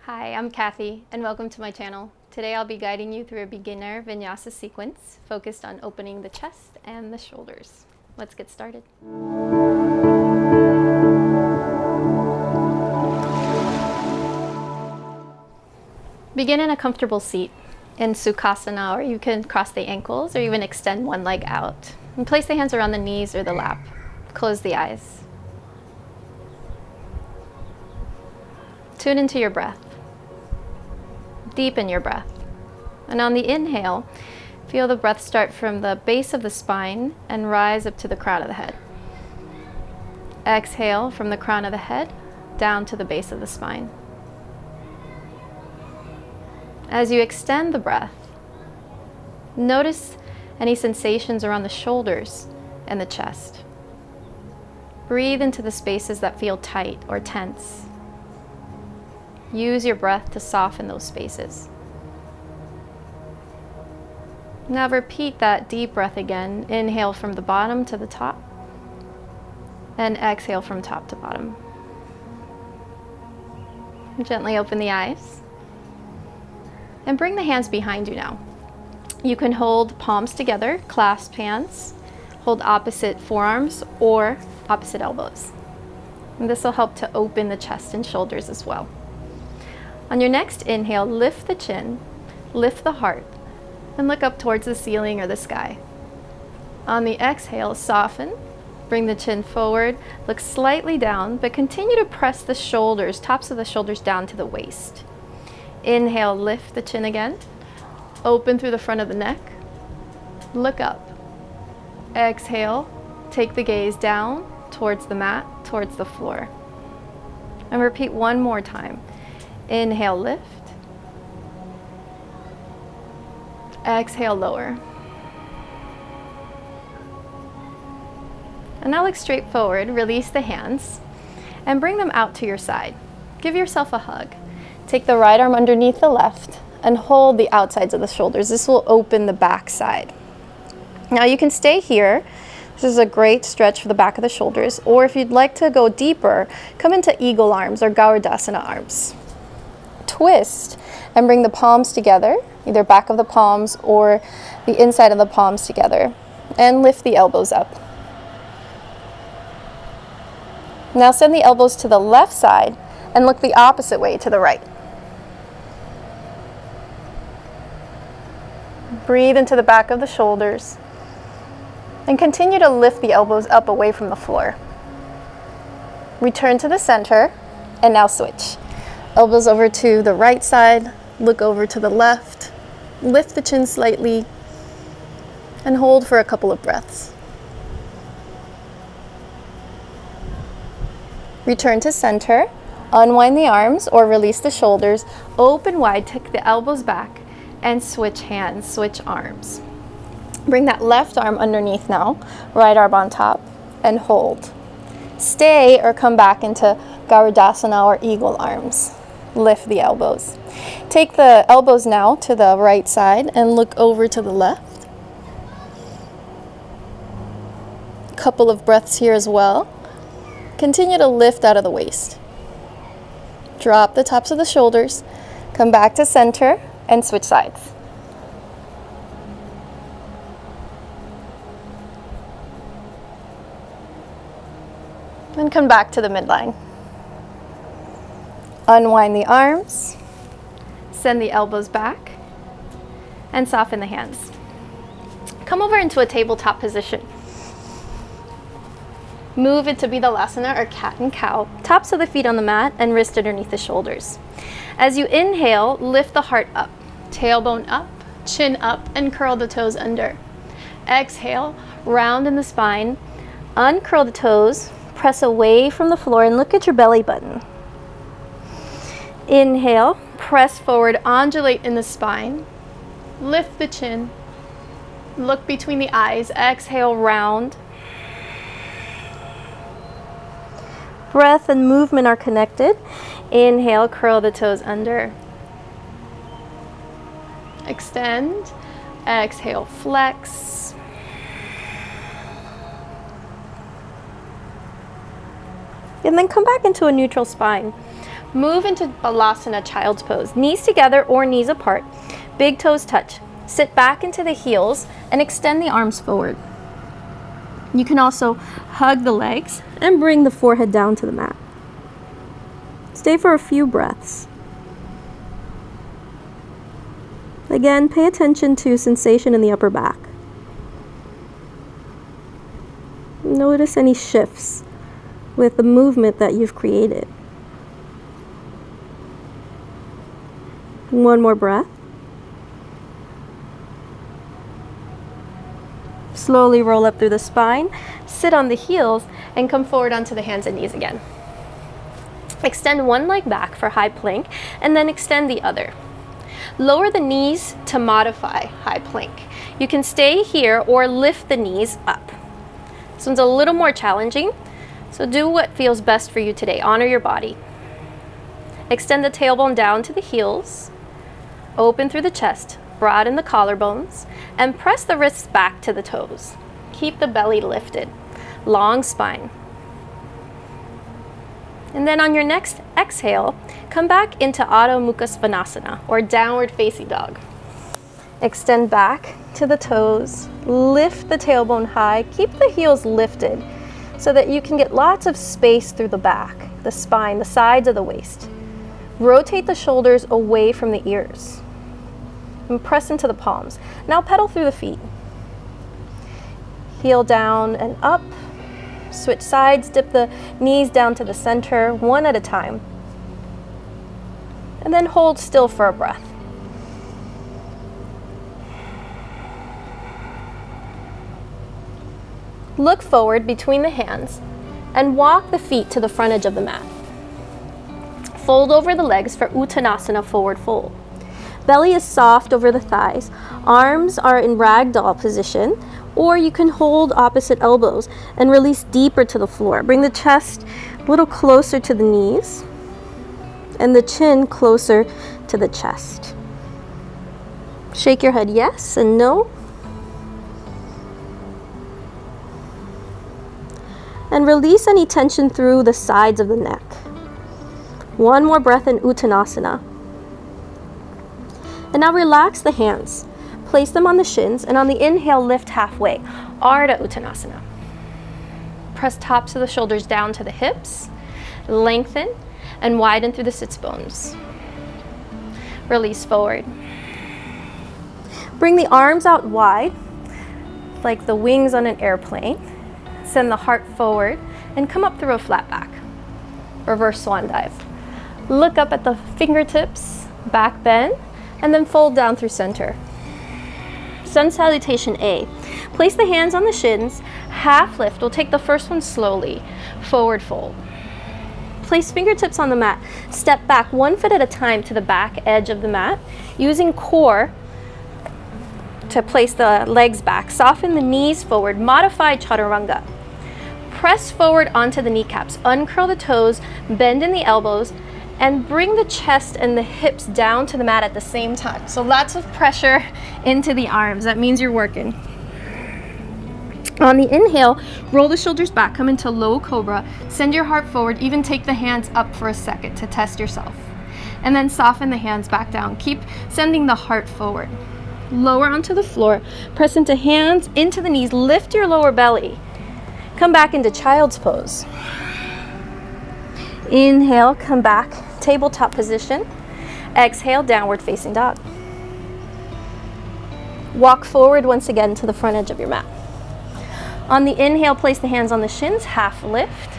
Hi, I'm Kathy, and welcome to my channel. Today I'll be guiding you through a beginner Vinyasa sequence focused on opening the chest and the shoulders. Let's get started. Begin in a comfortable seat in Sukhasana, or you can cross the ankles or even extend one leg out. And place the hands around the knees or the lap. Close the eyes. Tune into your breath. Deepen your breath. And on the inhale, feel the breath start from the base of the spine and rise up to the crown of the head. Exhale from the crown of the head down to the base of the spine. As you extend the breath, notice any sensations around the shoulders and the chest. Breathe into the spaces that feel tight or tense. Use your breath to soften those spaces. Now repeat that deep breath again. Inhale from the bottom to the top, and exhale from top to bottom. Gently open the eyes, and bring the hands behind you now. You can hold palms together, clasp hands, hold opposite forearms or opposite elbows. And this will help to open the chest and shoulders as well. On your next inhale, lift the chin, lift the heart, and look up towards the ceiling or the sky. On the exhale, soften, bring the chin forward, look slightly down, but continue to press the shoulders, tops of the shoulders down to the waist. Inhale, lift the chin again, open through the front of the neck, look up. Exhale, take the gaze down towards the mat, towards the floor. And repeat one more time. Inhale, lift. Exhale, lower. And now look straight forward, release the hands, and bring them out to your side. Give yourself a hug. Take the right arm underneath the left and hold the outsides of the shoulders. This will open the back side. Now you can stay here. This is a great stretch for the back of the shoulders. Or if you'd like to go deeper, come into eagle arms or Gauradasana arms. Twist and bring the palms together, either back of the palms or the inside of the palms together, and lift the elbows up. Now send the elbows to the left side and look the opposite way to the right. Breathe into the back of the shoulders and continue to lift the elbows up away from the floor. Return to the center and now switch. Elbows over to the right side, look over to the left, lift the chin slightly, and hold for a couple of breaths. Return to center, unwind the arms or release the shoulders, open wide, take the elbows back, and switch hands, switch arms. Bring that left arm underneath now, right arm on top, and hold. Stay or come back into Gauradasana or eagle arms. Lift the elbows. Take the elbows now to the right side and look over to the left. Couple of breaths here as well. Continue to lift out of the waist. Drop the tops of the shoulders. Come back to center and switch sides. Then come back to the midline. Unwind the arms, send the elbows back, and soften the hands. Come over into a tabletop position. Move into Vinyasa or cat and cow, tops of the feet on the mat and wrist underneath the shoulders. As you inhale, lift the heart up, tailbone up, chin up, and curl the toes under. Exhale, round in the spine, uncurl the toes, press away from the floor and look at your belly button. Inhale, press forward, undulate in the spine, lift the chin, look between the eyes, exhale, round. Breath and movement are connected. Inhale, curl the toes under. Extend, exhale, flex. And then come back into a neutral spine. Move into Balasana, child's pose. Knees together or knees apart. Big toes touch. Sit back into the heels and extend the arms forward. You can also hug the legs and bring the forehead down to the mat. Stay for a few breaths. Again, pay attention to sensation in the upper back. Notice any shifts with the movement that you've created. One more breath. Slowly roll up through the spine, sit on the heels, and come forward onto the hands and knees again. Extend one leg back for high plank, and then extend the other. Lower the knees to modify high plank. You can stay here or lift the knees up. This one's a little more challenging, so do what feels best for you today. Honor your body. Extend the tailbone down to the heels. Open through the chest, broaden the collarbones, and press the wrists back to the toes. Keep the belly lifted, long spine. And then on your next exhale, come back into Adho Mukha Svanasana, or downward facing dog. Extend back to the toes, lift the tailbone high, keep the heels lifted so that you can get lots of space through the back, the spine, the sides of the waist. Rotate the shoulders away from the ears and press into the palms. Now pedal through the feet. Heel down and up. Switch sides, dip the knees down to the center, one at a time. And then hold still for a breath. Look forward between the hands and walk the feet to the front edge of the mat. Fold over the legs for Utanasana, forward fold. Belly is soft over the thighs. Arms are in ragdoll position, or you can hold opposite elbows and release deeper to the floor. Bring the chest a little closer to the knees and the chin closer to the chest. Shake your head yes and no. And release any tension through the sides of the neck. One more breath in Utanasana. And now relax the hands. Place them on the shins, and on the inhale, lift halfway. Ardha Uttanasana. Press tops of the shoulders down to the hips. Lengthen and widen through the sits bones. Release forward. Bring the arms out wide, like the wings on an airplane. Send the heart forward and come up through a flat back. Reverse swan dive. Look up at the fingertips, back bend, and then fold down through center. Sun Salutation A. Place the hands on the shins, half lift. We'll take the first one slowly, forward fold. Place fingertips on the mat. Step back 1 foot at a time to the back edge of the mat, using core to place the legs back. Soften the knees forward, modify Chaturanga. Press forward onto the kneecaps, uncurl the toes, bend in the elbows, and bring the chest and the hips down to the mat at the same time. So lots of pressure into the arms. That means you're working. On the inhale, roll the shoulders back, come into low cobra, send your heart forward, even take the hands up for a second to test yourself. And then soften the hands back down. Keep sending the heart forward. Lower onto the floor, press into hands, into the knees, lift your lower belly. Come back into child's pose. Inhale, come back, tabletop position. Exhale, downward facing dog. Walk forward once again to the front edge of your mat. On the inhale, place the hands on the shins, half lift,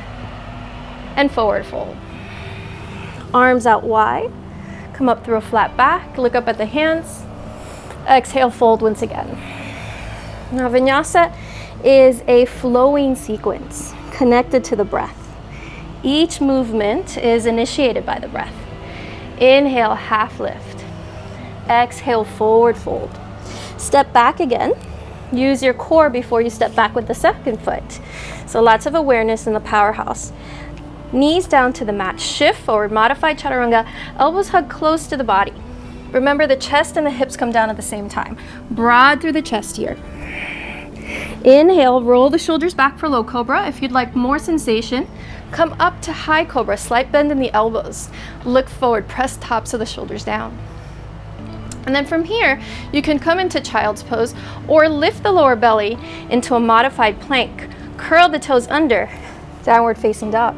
and forward fold. Arms out wide, come up through a flat back, look up at the hands. Exhale, fold once again. Now, Vinyasa is a flowing sequence connected to the breath. Each movement is initiated by the breath. Inhale, half lift. Exhale, forward fold. Step back again. Use your core before you step back with the second foot. So lots of awareness in the powerhouse. Knees down to the mat. Shift forward, modified Chaturanga. Elbows hug close to the body. Remember, the chest and the hips come down at the same time. Broad through the chest here. Inhale, roll the shoulders back for low cobra. If you'd like more sensation, Come up to high cobra, slight bend in the elbows. Look forward, press tops of the shoulders down. And then from here, you can come into child's pose or lift the lower belly into a modified plank. Curl the toes under, downward facing dog.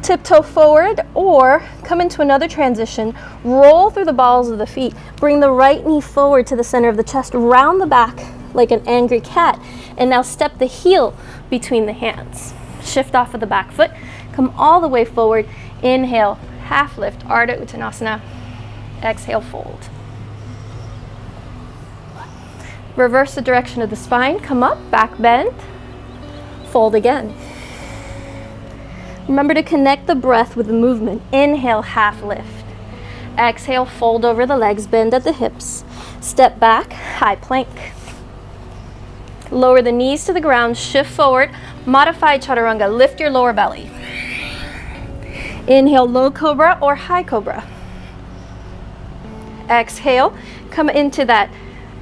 Tiptoe forward or come into another transition. Roll through the balls of the feet. Bring the right knee forward to the center of the chest, round the back like an angry cat. And now step the heel between the hands. Shift off of the back foot. Come all the way forward. Inhale, half lift, Ardha Utanasana. Exhale, fold. Reverse the direction of the spine. Come up, back bend. Fold again. Remember to connect the breath with the movement. Inhale, half lift. Exhale, fold over the legs, bend at the hips. Step back, high plank. Lower the knees to the ground, shift forward. Modified Chaturanga, lift your lower belly. Inhale, low cobra or high cobra. Exhale, come into that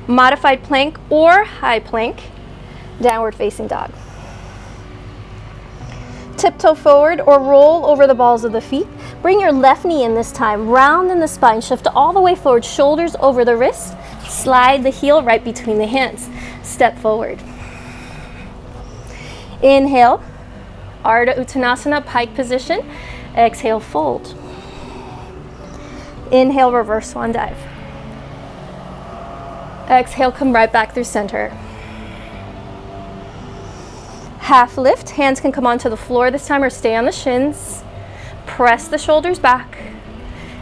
modified plank or high plank, downward facing dog. Tiptoe forward or roll over the balls of the feet. Bring your left knee in this time, round in the spine, shift all the way forward, shoulders over the wrists, slide the heel right between the hands. Step forward. Inhale, Ardha Utanasana, pike position. Exhale, fold. Inhale, reverse swan dive. Exhale, come right back through center. Half lift, hands can come onto the floor this time or stay on the shins. Press the shoulders back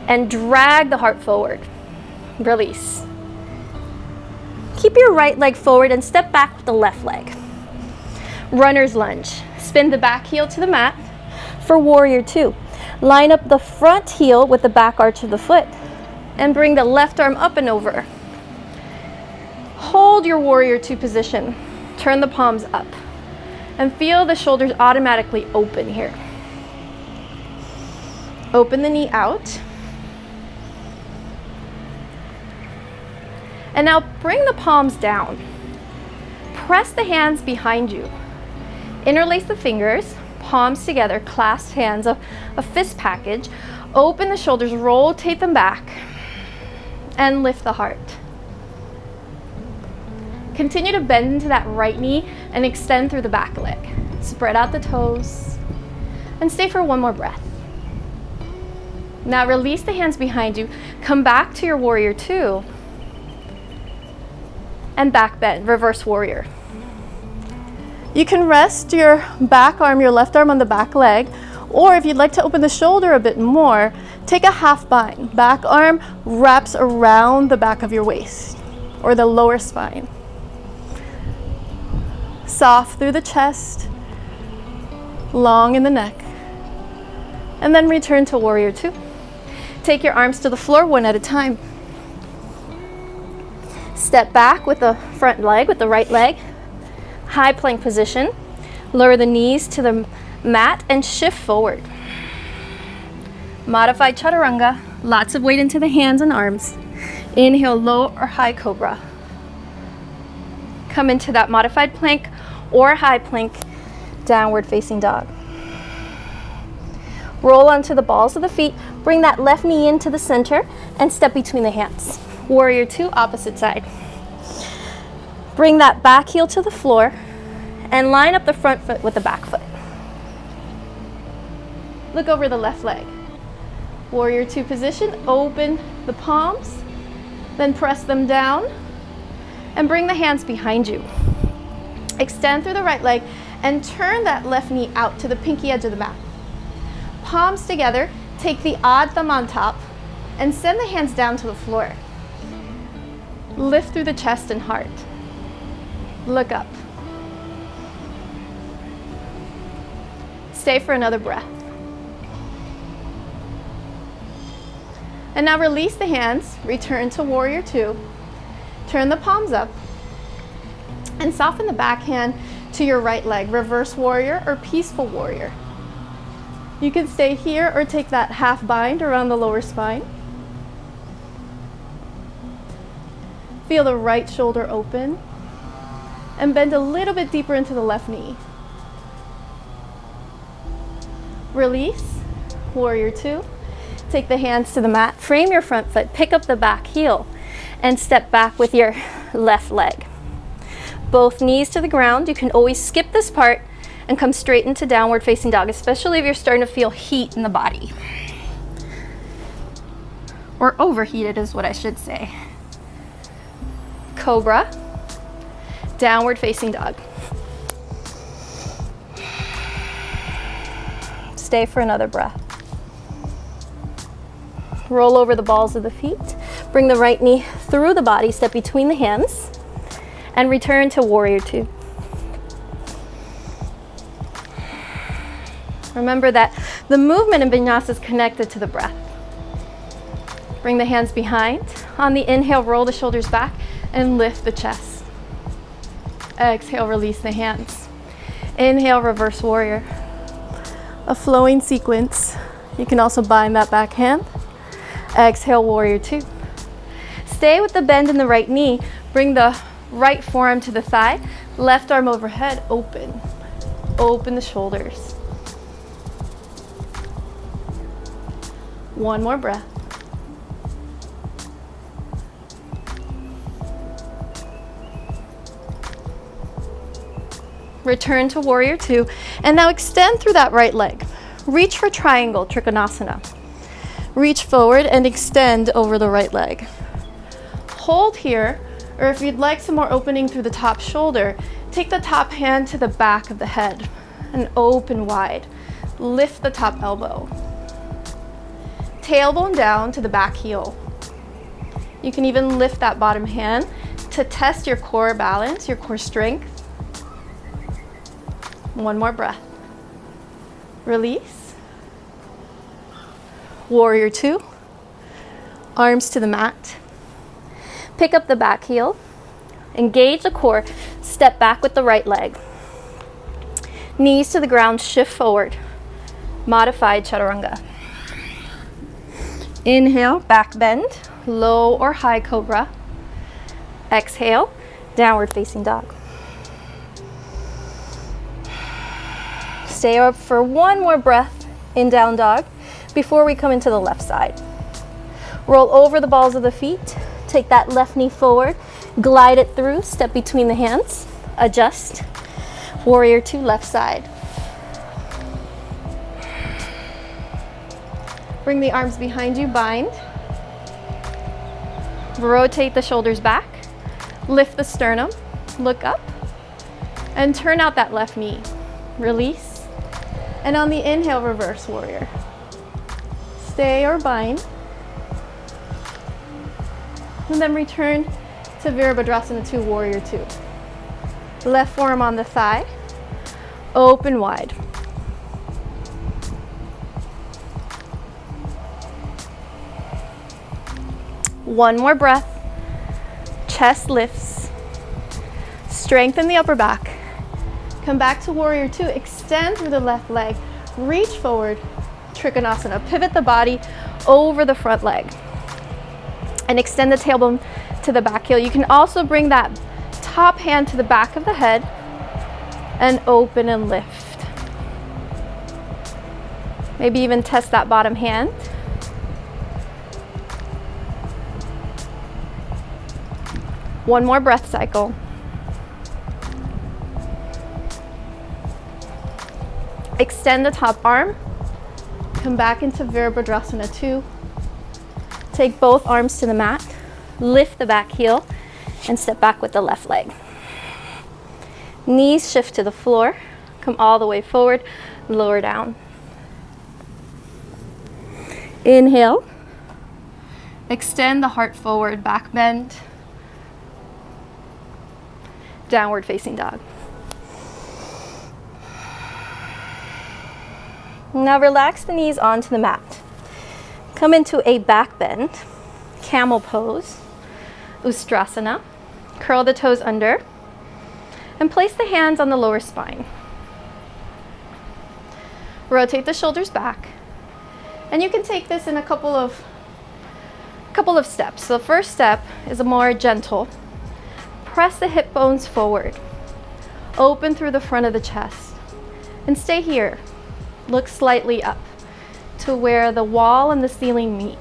and drag the heart forward. Release. Keep your right leg forward and step back with the left leg. Runner's lunge. Spin the back heel to the mat for warrior two. Line up the front heel with the back arch of the foot and bring the left arm up and over. Hold your warrior two position. Turn the palms up and feel the shoulders automatically open here. Open the knee out. And now bring the palms down. Press the hands behind you. Interlace the fingers, palms together, clasped hands, a fist package. Open the shoulders, rotate them back, and lift the heart. Continue to bend into that right knee and extend through the back leg. Spread out the toes and stay for one more breath. Now release the hands behind you. Come back to your warrior two and back bend, reverse warrior. You can rest your back arm, your left arm on the back leg, or if you'd like to open the shoulder a bit more, take a half bind. Back arm wraps around the back of your waist or the lower spine. Soft through the chest, long in the neck. And then return to warrior two. Take your arms to the floor one at a time. Step back with the front leg, with the right leg. High plank position. Lower the knees to the mat and shift forward. Modified Chaturanga. Lots of weight into the hands and arms. Inhale, low or high cobra. Come into that modified plank or high plank, downward facing dog. Roll onto the balls of the feet. Bring that left knee into the center and step between the hands. Warrior two, opposite side. Bring that back heel to the floor and line up the front foot with the back foot. Look over the left leg. Warrior two position, open the palms, then press them down and bring the hands behind you. Extend through the right leg and turn that left knee out to the pinky edge of the mat. Palms together, take the odd thumb on top and send the hands down to the floor. Lift through the chest and heart. Look up. Stay for another breath. And now release the hands, return to warrior two. Turn the palms up and soften the back hand to your right leg, reverse warrior or peaceful warrior. You can stay here or take that half bind around the lower spine. Feel the right shoulder open and bend a little bit deeper into the left knee. Release, warrior two. Take the hands to the mat, frame your front foot, pick up the back heel, and step back with your left leg. Both knees to the ground. You can always skip this part and come straight into downward facing dog, especially if you're starting to feel heat in the body. Or overheated is what I should say. Cobra, downward facing dog. Stay for another breath. Roll over the balls of the feet. Bring the right knee through the body, step between the hands, and return to warrior two. Remember that the movement in Vinyasa is connected to the breath. Bring the hands behind. On the inhale, roll the shoulders back and lift the chest. Exhale, release the hands. Inhale, reverse warrior. A flowing sequence. You can also bind that back hand. Exhale, warrior two. Stay with the bend in the right knee. Bring the right forearm to the thigh. Left arm overhead, open. Open the shoulders. One more breath. Return to warrior two. And now extend through that right leg. Reach for triangle, Trikanasana. Reach forward and extend over the right leg. Hold here, or if you'd like some more opening through the top shoulder, take the top hand to the back of the head and open wide. Lift the top elbow. Tailbone down to the back heel. You can even lift that bottom hand to test your core balance, your core strength. One more breath. Release. Warrior two. Arms to the mat. Pick up the back heel. Engage the core. Step back with the right leg. Knees to the ground, shift forward. Modified Chaturanga. Inhale, back bend, low or high cobra. Exhale, downward facing dog. Stay up for one more breath in down dog before we come into the left side. Roll over the balls of the feet. Take that left knee forward, glide it through, step between the hands, adjust. Warrior two, left side. Bring the arms behind you, bind. Rotate the shoulders back, lift the sternum, look up, and turn out that left knee. Release. And on the inhale, reverse warrior. Stay or bind. And then return to Virabhadrasana 2, warrior two. Left forearm on the thigh, open wide. One more breath. Chest lifts. Strengthen the upper back. Come back to warrior two. Extend through the left leg. Reach forward. Trikanasana. Pivot the body over the front leg. And extend the tailbone to the back heel. You can also bring that top hand to the back of the head and open and lift. Maybe even test that bottom hand. One more breath cycle. Extend the top arm. Come back into Virabhadrasana 2. Take both arms to the mat. Lift the back heel and step back with the left leg. Knees shift to the floor. Come all the way forward, lower down. Inhale. Extend the heart forward, back bend. Downward facing dog. Now relax the knees onto the mat. Come into a back bend, camel pose, Utanasana. Curl the toes under and place the hands on the lower spine. Rotate the shoulders back. And you can take this in a couple of steps. So the first step is a more gentle. Press the hip bones forward. Open through the front of the chest. And stay here. look slightly up to where the wall and the ceiling meet.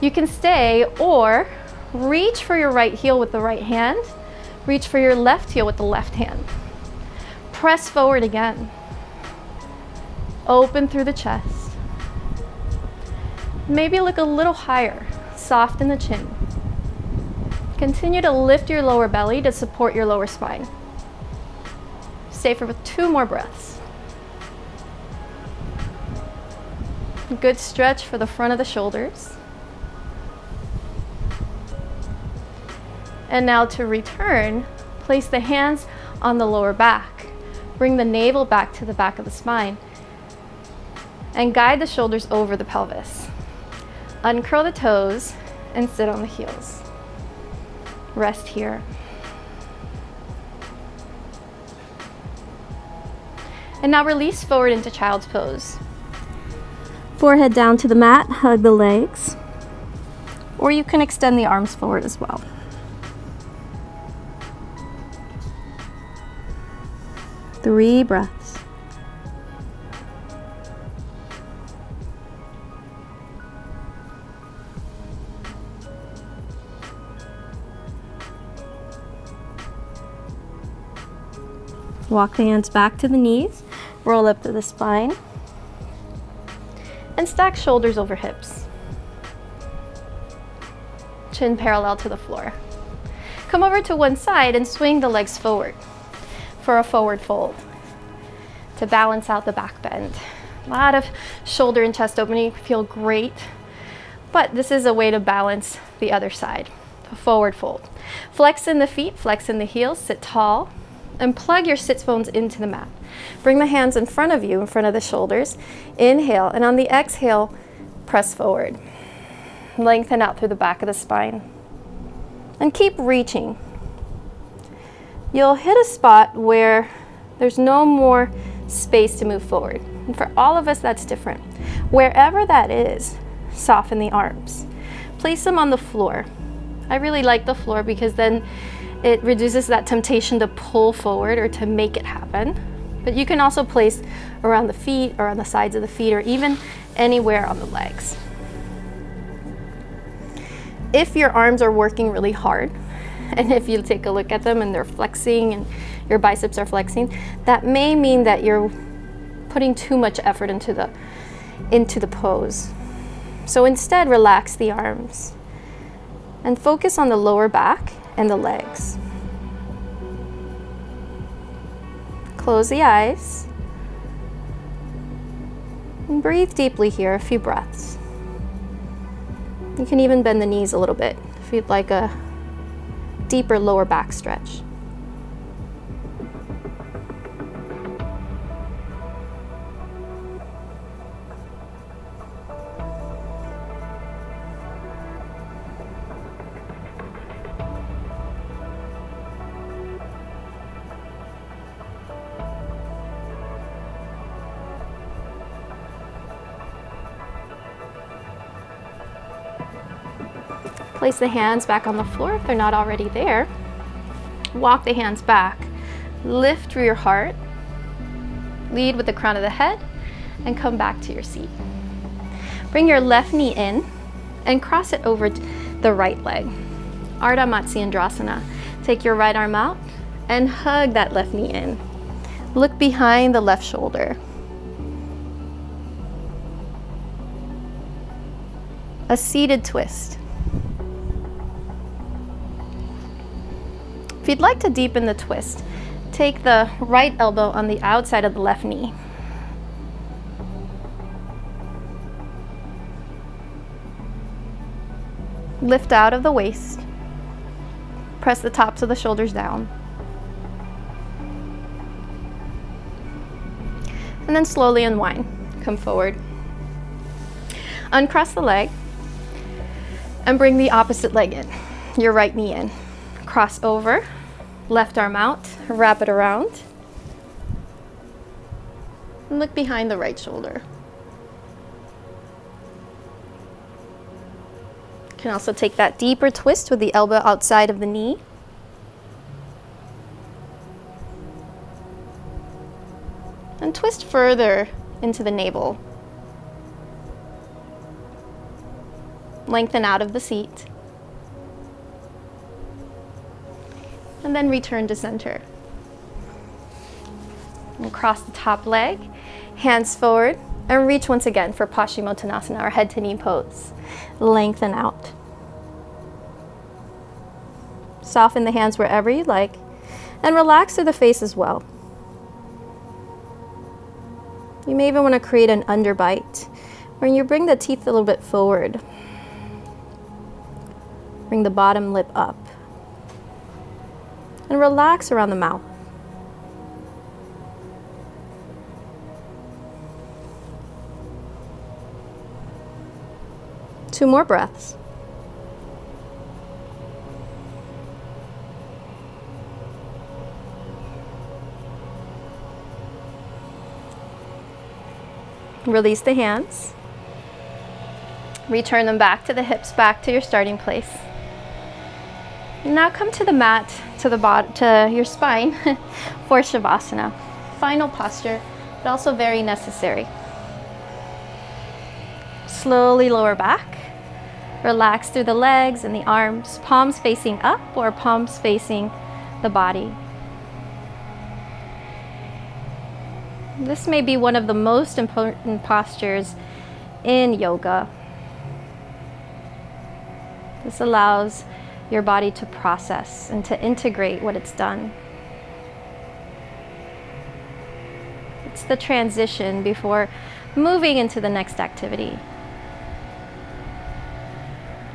You can stay or reach for your right heel with the right hand. Reach for your left heel with the left hand. Press forward again. Open through the chest. Maybe look a little higher. Soften the chin. Continue to lift your lower belly to support your lower spine. Stay for 2 more breaths. Good stretch for the front of the shoulders. And now to return, place the hands on the lower back. Bring the navel back to the back of the spine. And guide the shoulders over the pelvis. Uncurl the toes and sit on the heels. Rest here. And now release forward into child's pose. Forehead down to the mat, hug the legs. Or you can extend the arms forward as well. Three breaths. Walk the hands back to the knees, roll up to the spine, and stack shoulders over hips. Chin parallel to the floor. Come over to one side and swing the legs forward for a forward fold to balance out the back bend. A lot of shoulder and chest opening, feel great, but this is a way to balance the other side. A forward fold. Flex in the feet, flex in the heels, sit tall, and plug your sits bones into the mat. Bring the hands in front of you, in front of the shoulders. Inhale, and on the exhale, press forward. Lengthen out through the back of the spine. And keep reaching. You'll hit a spot where there's no more space to move forward. And for all of us, that's different. Wherever that is, soften the arms. Place them on the floor. I really like the floor because then it reduces that temptation to pull forward or to make it happen. But you can also place around the feet or on the sides of the feet or even anywhere on the legs. If your arms are working really hard, and if you take a look at them and they're flexing and your biceps are flexing, that may mean that you're putting too much effort into the pose. So instead, relax the arms and focus on the lower back and the legs. Close the eyes and breathe deeply here, a few breaths. You can even bend the knees a little bit if you'd like a deeper lower back stretch. Place the hands back on the floor if they're not already there. Walk the hands back. Lift through your heart. Lead with the crown of the head and come back to your seat. Bring your left knee in and cross it over the right leg. Ardha Matsyendrasana. Take your right arm out and hug that left knee in. Look behind the left shoulder. A seated twist. If you'd like to deepen the twist, take the right elbow on the outside of the left knee. Lift out of the waist. Press the tops of the shoulders down. And then slowly unwind. Come forward. Uncross the leg and bring the opposite leg in. Your right knee in. Cross over. Left arm out, wrap it around, and look behind the right shoulder. You can also take that deeper twist with the elbow outside of the knee. And twist further into the navel. Lengthen out of the seat. And then return to center. And cross the top leg, hands forward, and reach once again for Paschimottanasana, or head to knee pose. Lengthen out. Soften the hands wherever you like, and relax through the face as well. You may even want to create an underbite, where you bring the teeth a little bit forward. Bring the bottom lip up. And relax around the mouth. Two more breaths. Release the hands. Return them back to the hips, back to your starting place. Now come to the mat, to the bottom, to your spine for Shavasana. Final posture, but also very necessary. Slowly lower back. Relax through the legs and the arms, palms facing up or palms facing the body. This may be one of the most important postures in yoga. This allows your body to process and to integrate what it's done. It's the transition before moving into the next activity.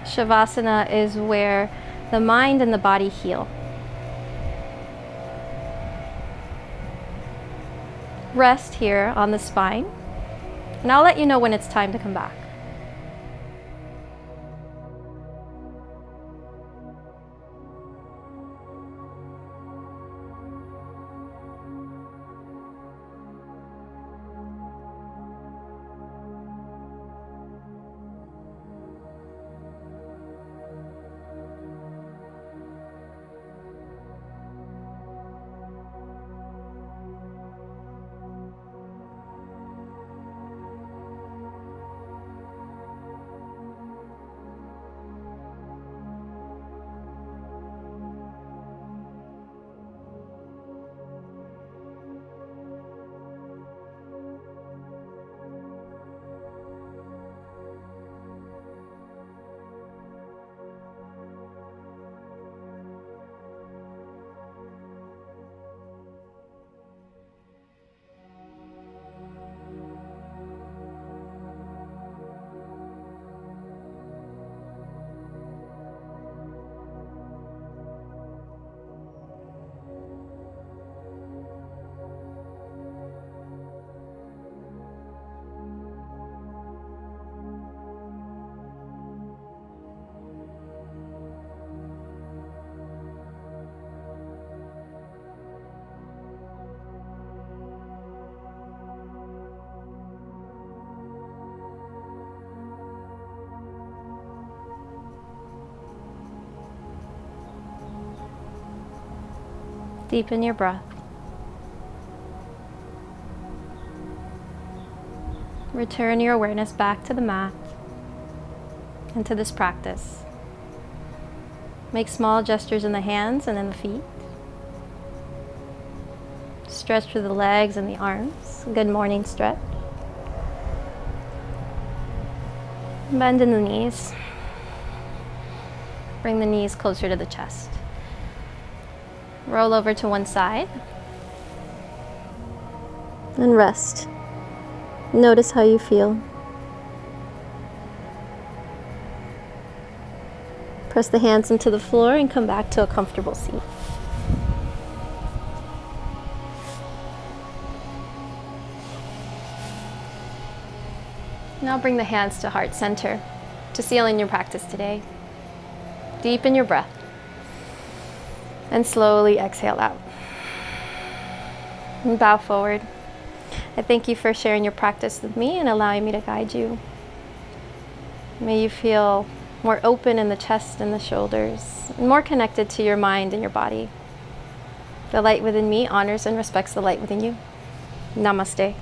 Shavasana is where the mind and the body heal. Rest here on the spine, and I'll let you know when it's time to come back. Deepen your breath. Return your awareness back to the mat and to this practice. Make small gestures in the hands and in the feet. Stretch through the legs and the arms. Good morning stretch. Bend in the knees. Bring the knees closer to the chest. Roll over to one side. And rest. Notice how you feel. Press the hands into the floor and come back to a comfortable seat. Now bring the hands to heart center to seal in your practice today. Deepen your breath. And slowly exhale out. And bow forward. I thank you for sharing your practice with me and allowing me to guide you. May you feel more open in the chest and the shoulders, and more connected to your mind and your body. The light within me honors and respects the light within you. Namaste.